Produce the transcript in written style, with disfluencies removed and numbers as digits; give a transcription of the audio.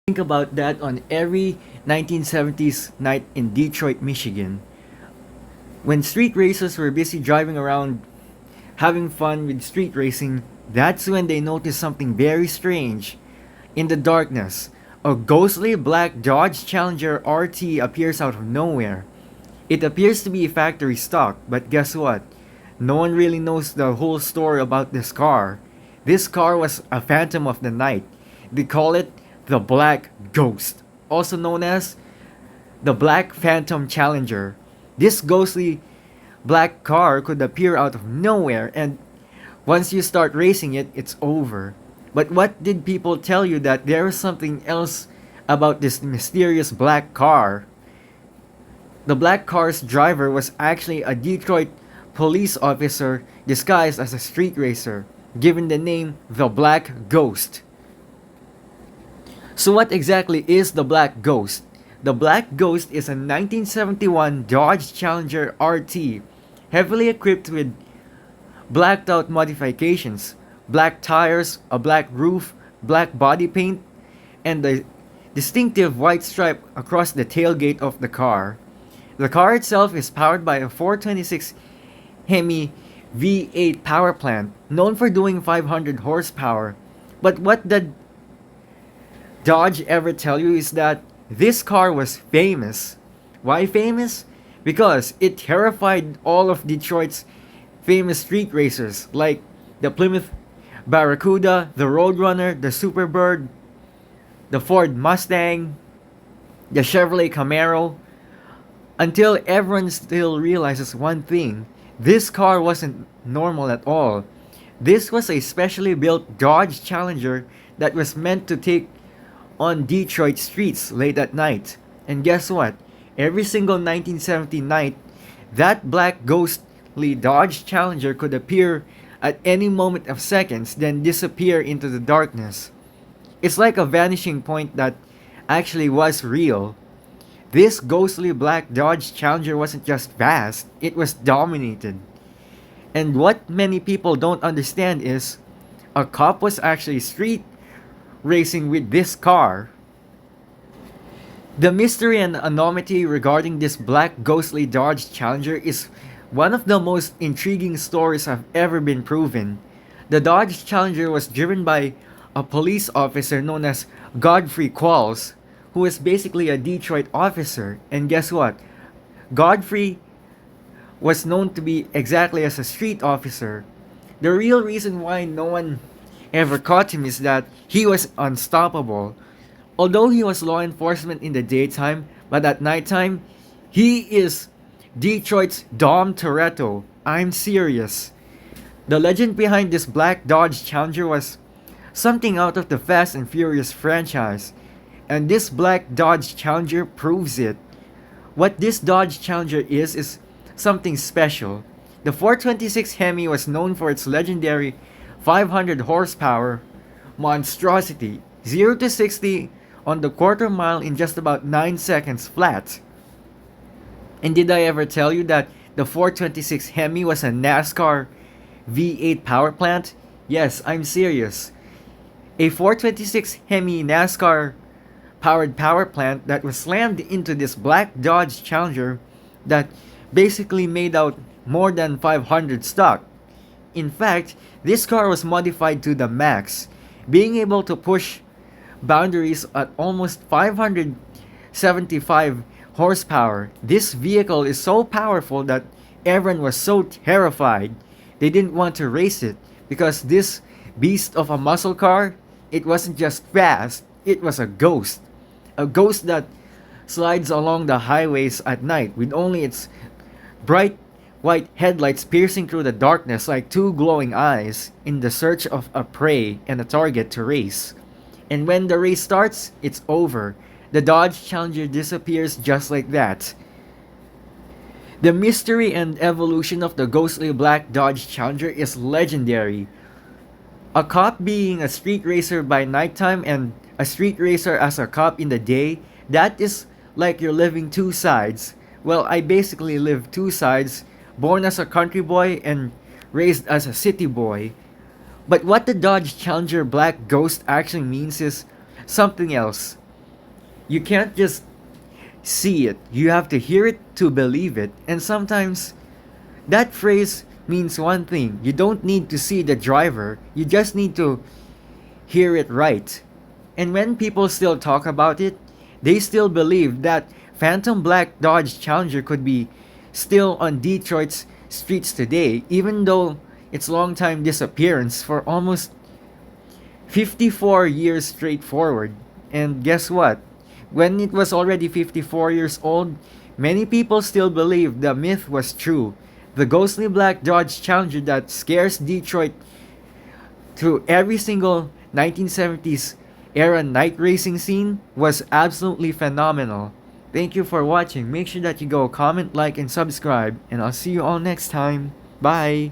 Think about that on every 1970s night in Detroit, Michigan. When street racers were busy driving around having fun with street racing, that's when they noticed something very strange. In the darkness, a ghostly black Dodge Challenger RT appears out of nowhere. It appears to be factory stock, but guess what? No one really knows the whole story about this car. This car was a phantom of the night. They call it the Black Ghost, also known as the Black Phantom Challenger. This ghostly black car could appear out of nowhere, and once you start racing it, it's over. But what did people tell you that there was something else about this mysterious black car? The black car's driver was actually a Detroit police officer disguised as a street racer, given the name the Black Ghost. So what exactly is the Black Ghost? The Black Ghost is a 1971 Dodge Challenger RT, heavily equipped with blacked out modifications, black tires, a black roof, black body paint, and the distinctive white stripe across the tailgate of the car. The car itself is powered by a 426 Hemi V8 power plant, known for doing 500 horsepower. But what did Dodge ever tell you is that this car was famous. Why famous? Because it terrified all of Detroit's famous street racers like the Plymouth Barracuda, the Roadrunner, the Superbird, the Ford Mustang, the Chevrolet Camaro, until everyone still realizes one thing: this car wasn't normal at all. This was a specially built Dodge Challenger that was meant to take on Detroit streets late at night. And guess what? Every single 1970 night, that black ghostly Dodge Challenger could appear at any moment of seconds, then disappear into the darkness. It's like a vanishing point that actually was real. This ghostly black Dodge Challenger wasn't just fast, it was dominated. And what many people don't understand is a cop was actually street racing with this car. The mystery and anonymity regarding this black ghostly Dodge Challenger is one of the most intriguing stories have ever been proven. The Dodge Challenger was driven by a police officer known as Godfrey Qualls, who is basically a Detroit officer. And guess what? Godfrey was known to be exactly as a street officer. The real reason why no one ever caught him is that he was unstoppable. Although he was law enforcement in the daytime, but at nighttime, he is Detroit's Dom Toretto. I'm serious. The legend behind this black Dodge Challenger was something out of the Fast and Furious franchise, and this black Dodge Challenger proves it. What this Dodge Challenger is something special. The 426 Hemi was known for its legendary 500 horsepower monstrosity, 0 to 60 on the quarter mile in just about 9 seconds flat. And did I ever tell you that the 426 Hemi was a NASCAR V8 power plant? Yes, I'm serious. A 426 Hemi NASCAR powered power plant that was slammed into this black Dodge Challenger that basically made out more than 500 stock. In fact, this car was modified to the max, being able to push boundaries at almost 575 horsepower. This vehicle is so powerful that everyone was so terrified they didn't want to race it, because this beast of a muscle car, it wasn't just fast, it was a ghost. A ghost that slides along the highways at night with only its bright white headlights piercing through the darkness like two glowing eyes in the search of a prey and a target to race. And when the race starts, it's over. The Dodge Challenger disappears just like that. The mystery and evolution of the ghostly black Dodge Challenger is legendary. A cop being a street racer by nighttime and a street racer as a cop in the day, that is like you're living two sides. Well, I basically live two sides, born as a country boy and raised as a city boy. But what the Dodge Challenger Black Ghost actually means is something else. You can't just see it, you have to hear it to believe it. And sometimes that phrase means one thing: you don't need to see the driver, you just need to hear it right. And when people still talk about it, they still believe that Phantom Black Dodge Challenger could be still on Detroit's streets today, even though its long time disappearance for almost 54 years straight forward. And guess what? When it was already 54 years old, many people still believed the myth was true. The ghostly black Dodge Challenger that scares Detroit through every single 1970s era night racing scene was absolutely phenomenal. Thank you for watching. Make sure that you go comment, like, and subscribe, and I'll see you all next time. Bye!